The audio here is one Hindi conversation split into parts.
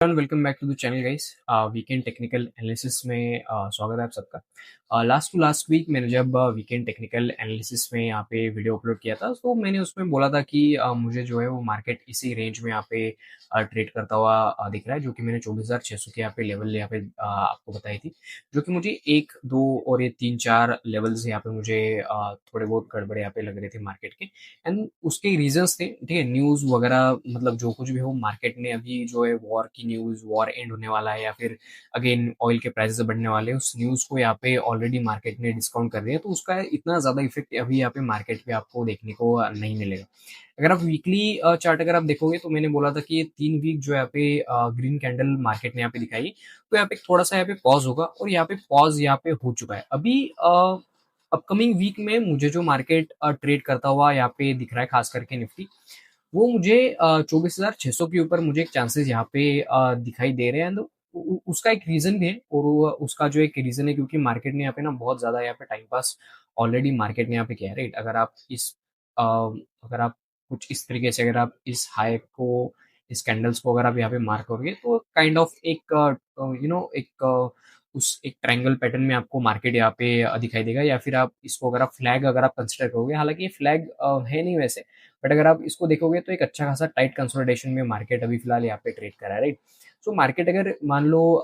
Welcome back to the channel guys. Weekend technical analysis में स्वागत है आप सबका। लास्ट टू लास्ट वीक मैंने जब वीकेंड टेक्निकल एनालिसिस में यहाँ पे वीडियो अपलोड किया था तो मैंने उसमें बोला था कि मुझे जो है वो मार्केट इसी रेंज में यहाँ पे ट्रेड करता हुआ दिख रहा है, जो कि मैंने 24,600 के यहाँ पे लेवल यहाँ पे आपको बताई थी, जो कि मुझे एक दो और ये तीन चार लेवल्स यहाँ पे मुझे थोड़े बहुत गड़बड़े यहाँ पे लग रहे थे मार्केट के। एंड उसके रीजंस थे, ठीक है, न्यूज़ वगैरह, मतलब जो कुछ भी हो मार्केट ने अभी जो है वॉर की न्यूज़, वॉर एंड होने वाला है या फिर अगेन ऑयल के प्राइसेस बढ़ने वाले हैं, उस न्यूज़ को यहाँ पे ऑलरेडी मार्केट ने डिस्काउंट कर दिया है, तो उसका इतना ज़्यादा इफेक्ट अभी यहाँ पे मार्केट पे आपको देखने को नहीं मिलेगा। अगर आप वीकली चार्ट अगर आप देखोगे तो मैंने बोला था कि ये 3 वीक जो यहाँ पे ग्रीन कैंडल मार्केट ने यहाँ पे दिखाई, तो यहाँ पे थोड़ा सा यहाँ पे पॉज होगा और यहाँ पे पॉज यहाँ पे हो चुका है। अभी अपकमिंग वीक में मुझे जो मार्केट ट्रेड करता हुआ यहाँ पे दिख रहा है, खास करके निफ्टी, वो मुझे 24,600 के ऊपर मुझे एक चांसेस यहाँ पे दिखाई दे रहे हैं। तो उसका एक रीजन भी है, और उसका जो एक रीजन है क्योंकि मार्केट ने यहाँ पे ना बहुत ज्यादा यहाँ पे टाइम पास ऑलरेडी मार्केट ने यहाँ पे किया है, राइट। अगर आप कुछ इस तरीके से, अगर आप इस हाई को, इस कैंडल्स को अगर आप यहाँ पे मार्क करोगे तो काइंड ऑफ एक एक उस एक ट्रायंगल पैटर्न में आपको मार्केट यहाँ पे दिखाई देगा, या फिर आप इसको अगर आप फ्लैग अगर आप कंसिडर करोगे, हालांकि ये फ्लैग है नहीं वैसे, बट अगर आप इसको देखोगे तो एक अच्छा खासा टाइट कंसोलिडेशन में मार्केट अभी फिलहाल यहाँ पे ट्रेड कर रहा है, राइट। सो मार्केट अगर मान लो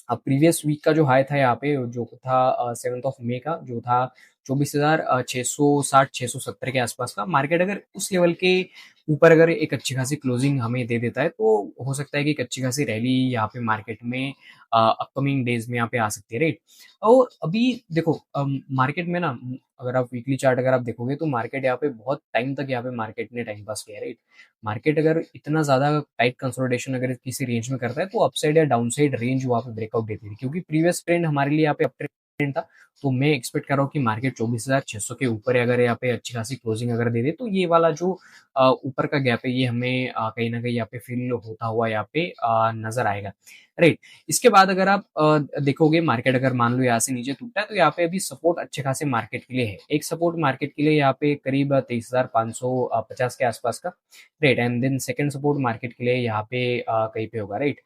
अब प्रीवियस वीक का जो हाई था यहाँ पे, जो था 7 मई का, जो था 24,660 670 के आसपास का, मार्केट अगर उस लेवल के ऊपर अगर एक अच्छी खासी क्लोजिंग हमें दे देता है तो हो सकता है कि एक अच्छी खासी रैली यहाँ पे मार्केट में अपकमिंग डेज में यहाँ पे आ सकती है, राइट। और अभी देखो मार्केट में ना, अगर आप वीकली चार्ट अगर आप देखोगे तो मार्केट यहाँ पे बहुत टाइम तक यहाँ पे मार्केट ने टाइम पास किया है, राइट। मार्केट अगर इतना ज्यादा टाइट कंसोलिडेशन अगर किसी रेंज में करता है तो अपसाइड या डाउनसाइड रेंज वहां पे ब्रेकआउट देती है, क्योंकि प्रीवियस ट्रेंड हमारे लिए यहाँ पे अप ट्रेंड था। तो मैं एक्सपेक्ट कर रहा हूँ कि मार्केट 24,600 के ऊपर अगर यहाँ पे अच्छी खासी क्लोजिंग अगर दे दे तो ये वाला जो ऊपर का गैप है ये हमें कहीं ना कहीं यहाँ पे फील होता हुआ यहाँ पे नजर आएगा, राइट। इसके बाद अगर आप देखोगे मार्केट अगर मान लो यहाँ से नीचे टूटता है तो यहाँ पे अभी सपोर्ट अच्छे खासे मार्केट के लिए है। एक सपोर्ट मार्केट के लिए यहाँ पे करीब 23,550 के आसपास का, right. And then second support market के लिए यहाँ पे कहीं पे होगा, राइट।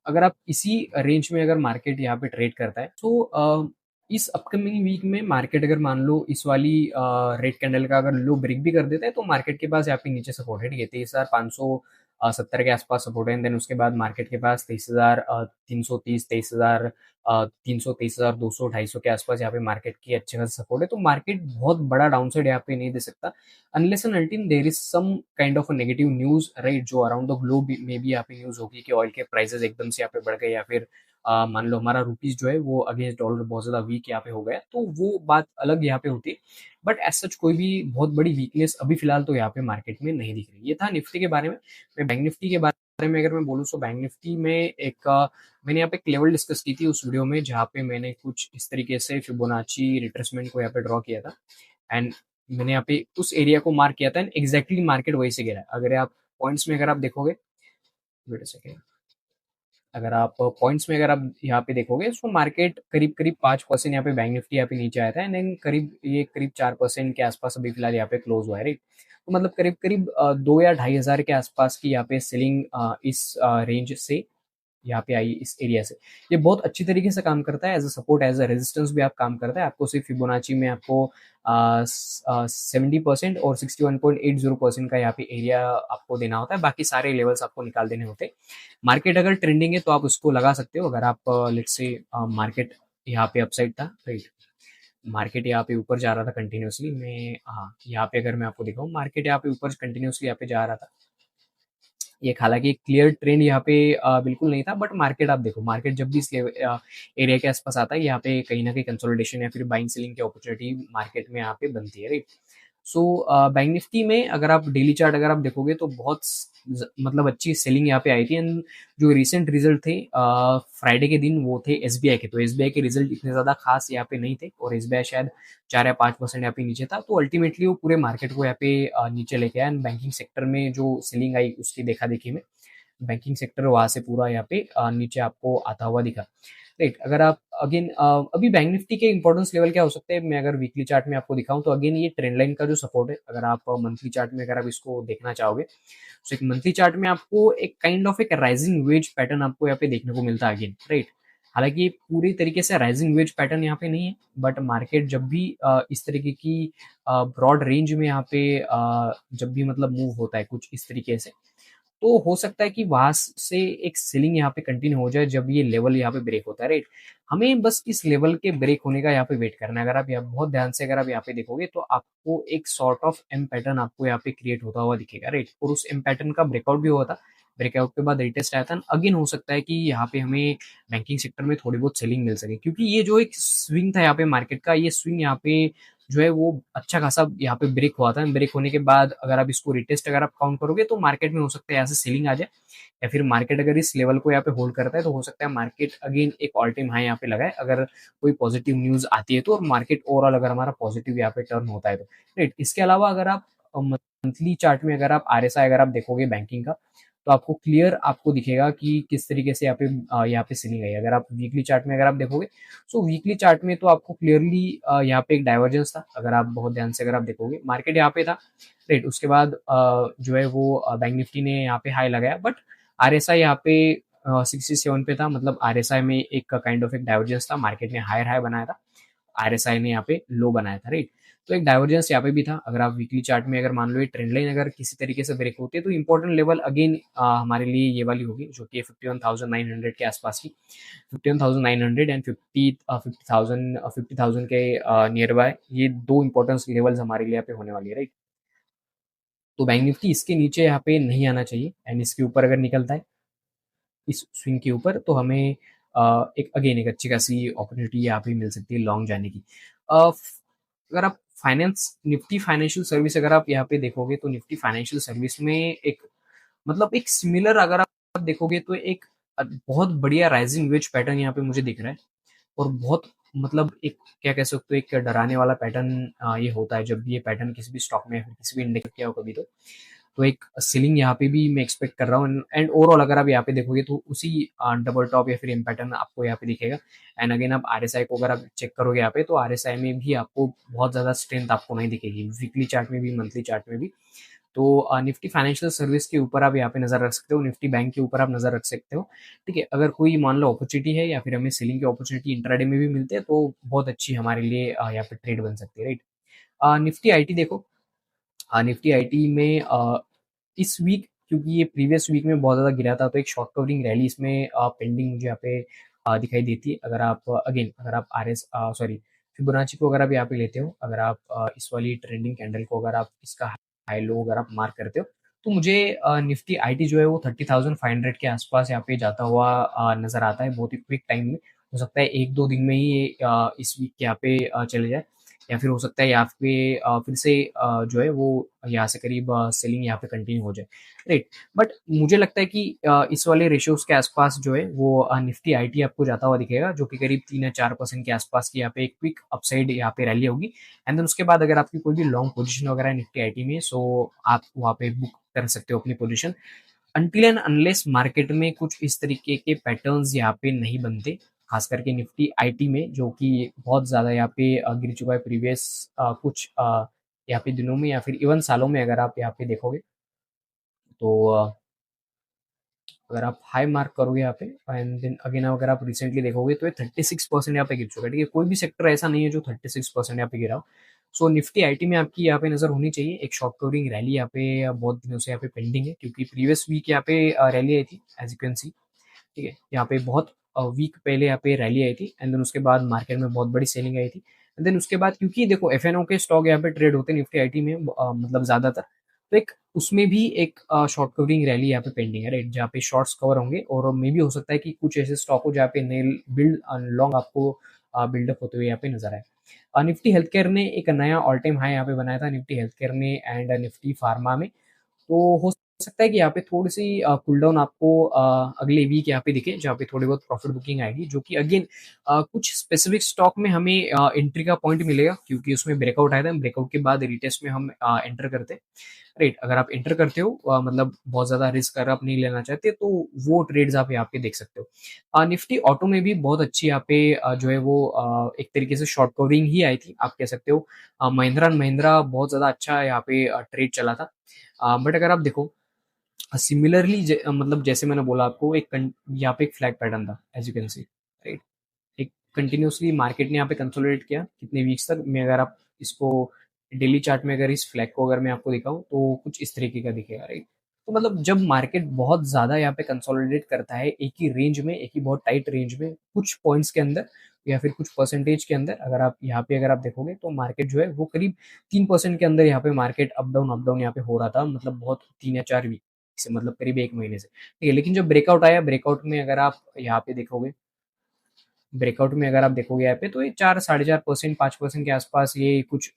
अगर आप इसी रेंज में अगर मार्केट यहाँ पे ट्रेड करता है तो इस अपकमिंग वीक में मार्केट अगर मान लो इस वाली रेड कैंडल का अगर लो ब्रेक भी कर देता है तो मार्केट के पास यहाँ पे नीचे सपोर्ट है, ठीक है, 23,570 के आसपास सपोर्ट है। देन उसके बाद मार्केट के पास 23,330, 23,300, 23,200, 250 के आसपास यहाँ पे मार्केट की अच्छे खासी सपोर्ट है। तो मार्केट बहुत बड़ा डाउनसाइड यहाँ पे नहीं दे सकता unless and until there is some kind of negative news, right, जो अराउंड द ग्लोब में भी यहाँ पे न्यूज होगी कि ऑयल के प्राइसेस एकदम से यहाँ पे बढ़ गए, या फिर मान लो हमारा रुपीज जो है वो अगेंस्ट डॉलर बहुत ज्यादा वीक यहाँ पे हो गया, तो वो बात अलग यहाँ पे होती है। बट एज सच कोई भी बहुत बड़ी वीकनेस अभी फिलहाल तो यहाँ पे मार्केट में नहीं दिख रही। ये था निफ्टी के बारे में। मैं बैंक निफ्टी के बारे में अगर मैं बोलूँ तो बैंक निफ्टी में एक मैंने यहाँ पे एक लेवल डिस्कस की थी उस वीडियो में, जहाँ पे मैंने कुछ इस तरीके से फिबोनाची रिट्रेसमेंट को यहाँ पे ड्रॉ किया था। एंड मैंने यहाँ पे उस एरिया को मार्क किया था एंड एग्जैक्टली मार्केट वही से गिरा है। अगर आप पॉइंट्स में अगर आप देखोगे, वेट अ सेकेंड, अगर आप पॉइंट्स में अगर आप यहाँ पे देखोगे तो मार्केट करीब करीब 5% यहाँ पे बैंक निफ्टी यहाँ पे नीचे आया था, एंड देन करीब 4% के आसपास अभी फिलहाल यहाँ पे क्लोज हुआ है, राइट। तो मतलब करीब करीब 2 या 2,500 के आसपास की यहाँ पे सेलिंग इस रेंज से यहाँ पे आई, इस एरिया से। ये बहुत अच्छी तरीके से काम करता है, as a support as a resistance भी आप काम करता है। आपको सिर्फ फिबोनाची में आपको 70% और 61.80% का यहाँ पे एरिया आपको देना होता है, बाकी सारे लेवल्स आपको निकाल देने होते हैं। मार्केट अगर ट्रेंडिंग है तो आप उसको लगा सकते हो। अगर आप लेट्स से मार्केट यहाँ पे अपसाइड था, राइट, मार्केट यहाँ पे ऊपर जा रहा था कंटिन्यूसली, मैं हाँ यहाँ पे अगर मैं आपको दिखाऊँ, मार्केट यहाँ पे ऊपर कंटिन्यूसली यहाँ पे जा रहा था। ये हालांकि क्लियर ट्रेंड यहाँ पे बिल्कुल नहीं था, बट मार्केट आप देखो, मार्केट जब भी इस एरिया के आसपास आता है यहाँ पे कहीं ना कहीं कंसोलिडेशन या फिर बाइंग सेलिंग की अपॉर्चुनिटी मार्केट में यहाँ पे बनती है, राइट। सो बैंक निफ्टी में अगर आप डेली चार्ट अगर आप देखोगे तो बहुत मतलब अच्छी सेलिंग यहाँ पे आई थी। एंड जो रिसेंट रिजल्ट थे फ्राइडे के दिन वो थे एसबीआई के, तो एसबीआई के रिजल्ट इतने ज्यादा खास यहाँ पे नहीं थे और एसबीआई शायद 4 या 5% यहाँ पे नीचे था, तो अल्टीमेटली वो पूरे मार्केट को यहाँ पे नीचे लेके आया। एंड बैंकिंग सेक्टर में जो सेलिंग आई उसकी देखा देखी में बैंकिंग सेक्टर वहां से पूरा यहाँ पे नीचे आपको आता हुआ दिखा। राइट। अगर आप अगेन अभी बैंक निफ्टी के इंपॉर्टेंस लेवल क्या हो सकते हैं, मैं अगर वीकली चार्ट में आपको दिखाऊं तो अगेन ये ट्रेंड लाइन का जो सपोर्ट है, अगर आप मंथली चार्ट में अगर आप इसको देखना चाहोगे तो एक मंथली चार्ट में आपको एक काइंड ऑफ एक राइजिंग वेज पैटर्न आपको यहाँ पे देखने को मिलता है अगेन, राइट। हालांकि पूरी तरीके से राइजिंग वेज पैटर्न यहाँ पे नहीं है, बट मार्केट जब भी इस तरीके की ब्रॉड रेंज में यहाँ पे जब भी मतलब मूव होता है कुछ इस तरीके से, तो हो सकता है कि वहां से एक सेलिंग यहाँ पे कंटिन्यू हो जाए जब ये लेवल यहाँ पे ब्रेक होता है, राइट। हमें बस इस लेवल के ब्रेक होने का यहाँ पे वेट करना है। अगर आप यहाँ बहुत ध्यान से अगर आप यहाँ पे देखोगे तो आपको एक सॉर्ट ऑफ एम पैटर्न आपको यहाँ पे क्रिएट होता हुआ दिखेगा, राइट। और उस एम पैटर्न का ब्रेकआउट भी हुआ था, ब्रेकआउट के बाद रिटेस्ट आया था। अगेन हो सकता है कि यहाँ पे हमें बैंकिंग सेक्टर में थोड़ी बहुत सेलिंग मिल सके, क्योंकि ये जो एक स्विंग था यहाँ पे मार्केट का, ये स्विंग यहाँ पे जो है वो अच्छा खासा यहाँ पे ब्रेक हुआ था। ब्रेक होने के बाद अगर आप इसको रिटेस्ट अगर आप काउंट करोगे तो मार्केट में हो सकता है यहाँ से सेलिंग आ जाए, या फिर मार्केट अगर इस लेवल को यहाँ पे होल्ड करता है तो हो सकता है मार्केट अगेन एक ऑल टाइम हाई यहाँ पे लगाए, अगर कोई पॉजिटिव न्यूज आती है तो, और मार्केट ओवरऑल अगर हमारा पॉजिटिव यहाँ पे टर्न होता है तो, राइट। इसके अलावा अगर आप मंथली चार्ट में अगर आप आरएसआई अगर आप देखोगे बैंकिंग का, तो आपको क्लियर आपको दिखेगा कि किस तरीके से यहाँ पे सेलिंग आई। अगर आप वीकली चार्ट में अगर आप देखोगे, सो वीकली चार्ट में तो आपको क्लियरली यहाँ पे एक डाइवर्जेंस था। अगर आप बहुत ध्यान से अगर आप देखोगे मार्केट यहाँ पे था, राइट। उसके बाद जो है वो बैंक निफ्टी ने यहाँ पे हाई लगाया, बट आरएसआई यहाँ पे 67 पे था। मतलब आरएसआई में एक काइंड ऑफ एक डाइवर्जेंस था, मार्केट ने हायर हाई बनाया था, आरएसआई ने यहाँ पे लो बनाया था, राइट। तो एक डाइवर्जेंस यहाँ पे भी था। अगर आप वीकली चार्ट में अगर मान लो ये ट्रेंड लाइन अगर किसी तरीके से ब्रेक होती है तो इंपॉर्टेंट लेवल अगेन हमारे लिए ये वाली होगी, जो कि 51,900 के आसपास की, 51,900 एंड 50,000 के नियर बाय, ये दो इंपॉर्टेंस लेवल्स हमारे लिए यहाँ पे होने वाली है, राइट। तो बैंक निफ्टी इसके नीचे यहाँ पे नहीं आना चाहिए, एंड इसके ऊपर अगर निकलता है इस स्विंग के ऊपर तो हमें एक अगेन एक अच्छी खासी अपॉर्चुनिटी यहाँ पे मिल सकती है लॉन्ग जाने की। अगर आप फाइनेंस निफ्टी फाइनेंशियल सर्विस अगर आप यहाँ पे देखोगे तो निफ्टी फाइनेंशियल सर्विस में एक मतलब एक सिमिलर अगर आप देखोगे तो एक बहुत बढ़िया राइजिंग वेज पैटर्न यहाँ पे मुझे दिख रहा है, और बहुत मतलब एक क्या कह सकते हो एक डराने वाला पैटर्न ये होता है जब भी ये पैटर्न किसी भी स्टॉक में किसी भी इंडेक्स किया हो कभी तो एक सीलिंग यहाँ पे भी मैं एक्सपेक्ट कर रहा हूँ। एंड ओवरऑल अगर आप यहाँ पे देखोगे तो उसी डबल टॉप या फिर एम पैटर्न आपको यहाँ पे दिखेगा। एंड अगेन आप आरएसआई को अगर आप चेक करोगे यहाँ पे तो आरएसआई में भी आपको बहुत ज्यादा स्ट्रेंथ आपको नहीं दिखेगी, वीकली चार्ट में भी मंथली चार्ट में भी। तो निफ्टी फाइनेंशियल सर्विस के ऊपर आप यहाँ पे नजर रख सकते हो, निफ्टी बैंक के ऊपर आप नजर रख सकते हो, ठीक है। अगर कोई मान लो अपॉर्चुनिटी है या फिर हमें सेलिंग की अपॉर्चुनिटी इंट्राडे में भी मिलते हैं तो बहुत अच्छी हमारे लिए यहाँ पे ट्रेड बन सकती है, राइट। निफ्टी आईटी देखो, निफ्टी आईटी में इस वीक क्योंकि ये प्रीवियस वीक में बहुत ज़्यादा गिरा था तो एक शॉर्ट कवरिंग रैली इसमें पेंडिंग मुझे यहाँ पे दिखाई देती है। अगर आप अगेन अगर आप आर एस सॉरी फिबोनाची को अगर आप यहाँ पे लेते हो, अगर आप इस वाली ट्रेंडिंग कैंडल को अगर आप इसका हाई लो अगर आप मार्क करते हो तो मुझे निफ्टी आईटी जो है वो 30,500 के आसपास यहाँ पे जाता हुआ नजर आता है बहुत ही क्विक टाइम में। हो सकता है एक दो दिन में ही ये इस वीक के यहाँ पे चले जाए, या फिर हो सकता है यहाँ पे फिर से जो है वो यहाँ से करीब सेलिंग यहाँ पे कंटिन्यू हो जाए, राइट। बट मुझे लगता है कि इस वाले रेशियोज के आसपास जो है वो निफ्टी आईटी आपको जाता हुआ दिखेगा, जो कि करीब 3 या 4% के आसपास की यहाँ पे एक क्विक अपसाइड यहाँ पे रैली होगी। एंड देन उसके बाद अगर आपकी कोई भी लॉन्ग पोजीशन वगैरह है निफ्टी आईटी में, सो आप वहाँ पे बुक कर सकते हो अपनी position, until and unless market में कुछ इस तरीके के पैटर्न्स यहाँ पे नहीं बनते, खास करके निफ्टी आईटी में जो कि बहुत ज़्यादा यहाँ पे गिर चुका है प्रीवियस कुछ यहाँ पे दिनों में या फिर इवन सालों में। अगर आप यहाँ पे देखोगे तो अगर आप हाई मार्क करोगे यहाँ पे एंड देन अगेन अगर आप रिसेंटली देखोगे तो ये 36% यहाँ पे गिर चुका है, ठीक है। कोई भी सेक्टर ऐसा नहीं है जो 36% यहाँ पे गिरा हो। सो निफ्टी आईटी में आपकी यहाँ पे नजर होनी चाहिए। एक शॉर्ट कवरिंग रैली यहाँ पे बहुत दिनों से यहाँ पे पेंडिंग है, क्योंकि प्रीवियस वीक यहाँ पे रैली आई थी एज यू कैन सी, ठीक है। यहाँ पे बहुत वीक पहले यहाँ पे रैली आई थी एंड देन उसके बाद मार्केट में बहुत बड़ी सेलिंग आई थी। एंड देन उसके बाद क्योंकि देखो एफएनओ के स्टॉक यहाँ पे ट्रेड होते हैं निफ्टी आईटी में मतलब ज्यादातर, तो एक उसमें भी एक शॉर्ट कवरिंग रैली यहाँ पे पेंडिंग है, राइट, जहाँ पे शॉर्ट्स कवर होंगे और मे भी हो सकता है कि कुछ ऐसे स्टॉक हो जहाँ पे नए बिल्ड लॉन्ग आपको बिल्डअप होते हुए यहाँ पे नजर आए। निफ्टी हेल्थ केयर ने एक नया ऑल टाइम हाई यहाँ पे बनाया था, निफ्टी हेल्थ केयर में एंड निफ्टी फार्मा में। तो हो सकता है कि यहाँ पे थोड़ी सी कूल डाउन आपको अगले वीक यहाँ पे दिखे, जहाँ पे थोड़ी बहुत प्रॉफिट बुकिंग आएगी, जो कि अगेन कुछ स्पेसिफिक स्टॉक में हमें एंट्री का पॉइंट मिलेगा, क्योंकि उसमें ब्रेकआउट आया था, ब्रेकआउट के बाद रिटेस्ट में हम एंटर करते हैं, राइट? अगर आप एंटर करते हो मतलब बहुत ज़्यादा रिस्क अगर आप नहीं लेना चाहते तो वो ट्रेड्स आप यहाँ पे देख सकते हो। निफ्टी ऑटो में भी बहुत अच्छी यहाँ पे जो है वो एक तरीके से शॉर्ट कवरिंग ही आई थी, आप कह सकते हो। महिंद्रा एंड महिंद्रा बहुत ज़्यादा अच्छा यहाँ पे ट्रेड चला था। बट अगर आप देखो सिमिलरली मतलब जैसे मैंने बोला आपको यहाँ पे एक फ्लैग पैटर्न था as you can see, right? एक कंटिन्यूअसली मार्केट ने यहाँ पे कंसोलिडेट किया कितने वीक्स तक मैं अगर आप इसको डेली चार्ट में अगर इस फ्लैग को अगर मैं आपको दिखाऊं तो कुछ इस तरीके का दिखेगा, राइट? तो मतलब जब मार्केट बहुत ज्यादा यहाँ पे कंसोलिडेट करता है एक ही रेंज में, एक ही बहुत टाइट रेंज में, कुछ पॉइंट्स के अंदर या फिर कुछ परसेंटेज के अंदर, अगर आप यहाँ पे अगर आप देखोगे तो मार्केट जो है वो करीब 3% के अंदर यहाँ पे मार्केट अप डाउन यहाँ पे हो रहा था, मतलब बहुत 3 या 4 वीक से, मतलब करीब एक महीने से, ठीक है। लेकिन जब ब्रेकआउट आया, ब्रेकआउट में अगर आप यहाँ पे देखोगे, ब्रेकआउट में अगर आप देखोगे यहाँ पे तो ये 4 साढ़े 4% 5% के आसपास ये कुछ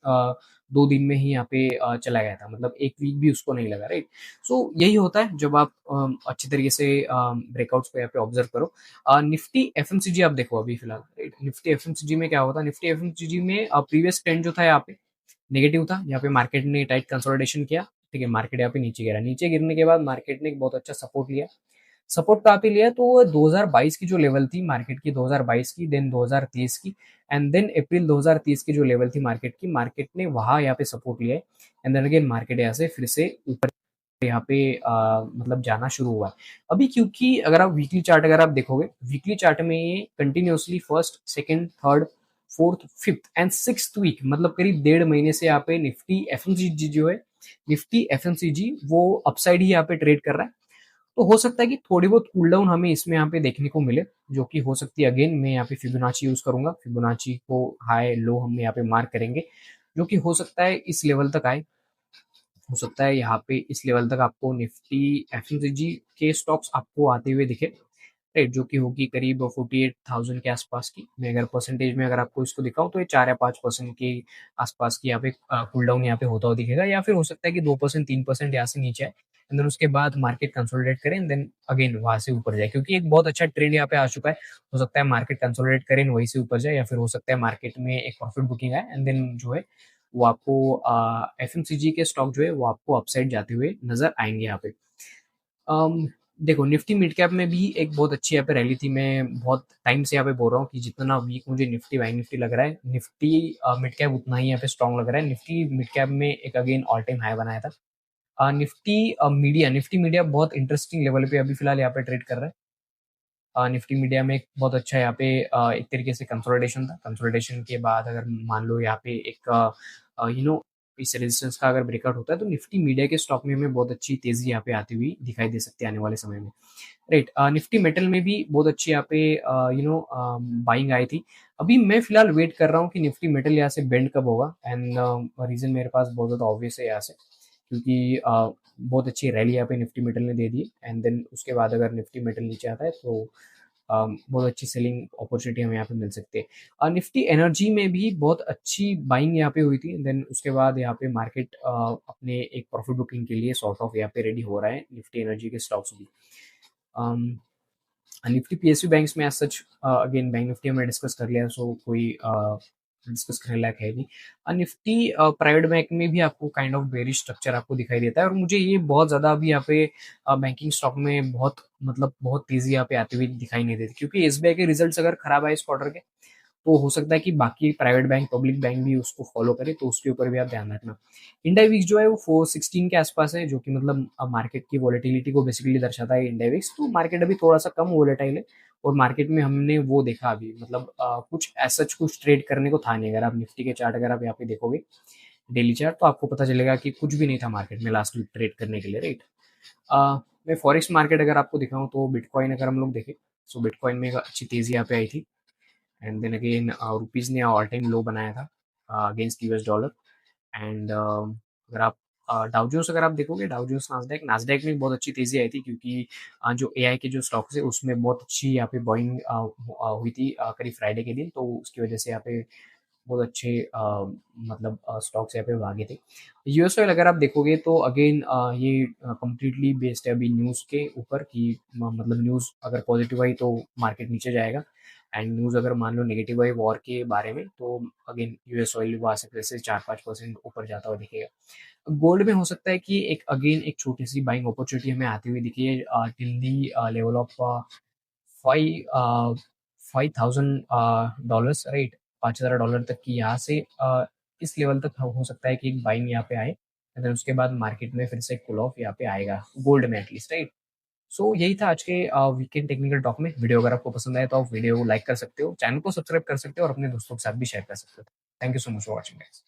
2 दिन में ही यहाँ पे चला गया था, मतलब एक वीक भी उसको नहीं लगा, राइट? सो यही होता है जब आप अच्छे तरीके से ब्रेकआउट्स को यहाँ पे ऑब्जर्व करो। निफ्टी एफएमसीजी आप देखो अभी फिलहाल, राइट? निफ्टी एफएमसीजी में क्या होता है, निफ्टी एफएमसीजी में प्रीवियस ट्रेंड जो था यहाँ पे नेगेटिव था, यहाँ पे मार्केट ने टाइट कंसोलिडेशन किया, ठीक है। मार्केट यहाँ पे नीचे गिरा, नीचे गिरने के बाद मार्केट ने एक बहुत अच्छा सपोर्ट लिया। सपोर्ट कहाँ पे लिया तो 2022 की जो लेवल थी मार्केट की, 2022 की, देन 2023 की, एंड देन अप्रैल 2023 की जो लेवल थी मार्केट की, मार्केट ने वहां यहाँ पे सपोर्ट लिया है। एंड देन अगेन मार्केट यहाँ से फिर से ऊपर यहाँ पे मतलब जाना शुरू हुआ है अभी, क्योंकि अगर आप वीकली चार्ट अगर आप देखोगे, वीकली चार्ट में ये continuously first second third fourth fifth and sixth week, मतलब करीब 1.5 महीने से यहाँ पे निफ्टी एफएमसीजी जो है, निफ्टी एफएमसीजी वो अपसाइड ही यहाँ पे ट्रेड कर रहा है। तो हो सकता है कि थोड़ी बहुत कूल डाउन हमें इसमें यहाँ पे देखने को मिले, जो कि हो सकती है। अगेन मैं यहाँ पे फिबोनाची यूज करूंगा, फिबोनाची को हाई लो हम यहाँ पे मार्क करेंगे, जो कि हो सकता है इस लेवल तक आए, हो सकता है यहाँ पे इस लेवल तक आपको निफ्टी एफएमसीजी के स्टॉक्स आपको आते हुए दिखे, राइट? जो कि होगी करीब 48,000 के आसपास की। मैं अगर परसेंटेज में अगर आपको इसको दिखाऊं तो ये 4 या 5% के आसपास की यहाँ पे कूल डाउन यहाँ पे होता हुआ दिखेगा, या फिर हो सकता है कि 2% 3% यहाँ से नीचे आए, एंड देन उसके बाद मार्केट कंसोलिडेट करे एंड देन अगेन वहां से ऊपर जाए, क्योंकि एक बहुत अच्छा ट्रेंड यहाँ पे आ चुका है। हो सकता है मार्केट कंसोलिडेट करे वहीं से ऊपर जाए, या फिर हो सकता है मार्केट में एक प्रॉफिट बुकिंग आए एंड देन जो है वो आपको एफएमसीजी के स्टॉक जो है वो आपको अपसाइड जाते हुए नजर आएंगे यहाँ पे। अम, देखो निफ्टी मिड कैप में भी एक बहुत अच्छी यहाँ पे रैली थी। मैं बहुत टाइम से यहाँ पे बोल रहा हूँ कि जितना वीक मुझे निफ्टी बैंक निफ्टी लग रहा है, निफ्टी मिड कैप उतना ही यहाँ पे स्ट्रांग लग रहा है। निफ्टी मिड कैप में एक अगेन ऑल टाइम हाई बनाया था। निफ्टी मीडिया, निफ्टी मीडिया बहुत इंटरेस्टिंग लेवल पे अभी फिलहाल यहाँ पे ट्रेड कर रहा है। निफ्टी मीडिया में एक बहुत अच्छा यहाँ पे एक तरीके से कंसोलिडेशन था। कंसोलिडेशन के बाद अगर मान लो यहाँ पे एक इस रेजिस्टेंस का अगर ब्रेकआउट होता है तो निफ्टी मीडिया के स्टॉक में हमें बहुत अच्छी तेजी यहाँ पे आती हुई दिखाई दे सकती है आने वाले समय में, राइट? निफ्टी मेटल में भी बहुत अच्छी यहाँ पे बाइंग आई थी। अभी मैं फिलहाल वेट कर रहा हूँ कि निफ्टी मेटल यहाँ से बेंड कब होगा, एंड रीजन मेरे पास बहुत ज़्यादा ऑब्वियस है यहाँ से, क्योंकि बहुत अच्छी रैली यहाँ पे निफ्टी मेटल ने दे दी, एंड देन उसके बाद अगर निफ्टी मेटल नीचे आता है तो बहुत अच्छी सेलिंग अपॉर्चुनिटी हमें यहाँ पे मिल सकती है। निफ्टी एनर्जी में भी बहुत अच्छी बाइंग यहाँ पे हुई थी, देन उसके बाद यहाँ पे मार्केट अपने एक प्रॉफिट बुकिंग के लिए सॉर्ट ऑफ यहाँ पे रेडी हो रहा है, निफ्टी एनर्जी के स्टॉक्स भी। निफ्टी पीएसयू बैंक्स में as such again bank Nifty हमने डिस्कस कर लिया, सो कोई डिस्कस करने लायक है नहीं। निफ्टी प्राइवेट बैंक में भी आपको काइंड ऑफ बेरिश स्ट्रक्चर आपको दिखाई देता है, और मुझे ये बहुत ज़्यादा अभी यहाँ पे बैंकिंग स्टॉक में बहुत मतलब बहुत तेज़ी यहाँ पे आती हुई दिखाई नहीं देती, क्योंकि एसबीआई के रिजल्ट्स अगर खराब आए इस क्वार्टर के तो हो सकता है कि बाकी प्राइवेट बैंक पब्लिक बैंक भी उसको फॉलो करे, तो उसके ऊपर भी आप ध्यान रखना। इंडिया विक्स जो है वो 416 के आसपास है, जो कि मतलब मार्केट की वॉलेटिलिटी को बेसिकली दर्शाता है इंडिया विक्स। तो मार्केट अभी थोड़ा सा कम वॉलेटाइल है, और मार्केट में हमने वो देखा अभी, मतलब कुछ ऐसा कुछ ट्रेड करने को था नहीं। अगर आप निफ्टी के चार्ट अगर आप यहाँ पे देखोगे डेली चार्ट, तो आपको पता चलेगा कि कुछ भी नहीं था मार्केट में लास्ट वीक ट्रेड करने के लिए, राइट? मैं फॉरेक्स मार्केट अगर आपको दिखाऊं तो बिटकॉइन अगर हम लोग देखें, सो बिटकॉइन में एक अच्छी तेजी यहाँ पे आई थी, एंड देन अगेन रुपीज़ ने ऑल टाइम लो बनाया था अगेंस्ट यूएस डॉलर। एंड अगर आप डाउ जोन्स अगर आप देखोगे, डाउ जोन्स नास्डैक, नास्डैक में बहुत अच्छी तेजी आई थी, क्योंकि जो एआई के जो स्टॉक्स है उसमें बहुत अच्छी यहाँ पे बॉइंग हुई थी करीब फ्राइडे के दिन, तो उसकी वजह से यहाँ पे बहुत अच्छे मतलब स्टॉक्स यहाँ पे भागे थे। यूएस ऑयल अगर आप देखोगे तो अगेन ये कंप्लीटली बेस्ड है अभी न्यूज़ के ऊपर कि मतलब न्यूज़ अगर पॉजिटिव आई तो मार्केट नीचे जाएगा, एंड न्यूज़ अगर मान लो नेगेटिव आई वॉर के बारे में तो अगेन यूएस ऑयल वहाँ से फिर से 4-5% ऊपर जाता हुआ दिखेगा। गोल्ड में हो सकता है कि एक अगेन एक छोटी सी बाइंग अपॉर्चुनिटी हमें आती हुई दिखी है till the level of 5,000 dollars, right, $5,000 तक की यहाँ से इस लेवल तक हो सकता है कि एक बाइंग यहाँ पे आए, एंड देन उसके बाद मार्केट में फिर से कूल ऑफ यहाँ पे आएगा गोल्ड में एटलीस्ट, राइट। सो यही था आज के वीकेंड टेक्निकल टॉक में। वीडियो अगर आपको पसंद आए तो आप वीडियो को लाइक कर सकते हो, चैनल को सब्सक्राइब कर सकते हो और अपने दोस्तों के साथ भी शेयर कर सकते हो। Thank you so much for watching guys.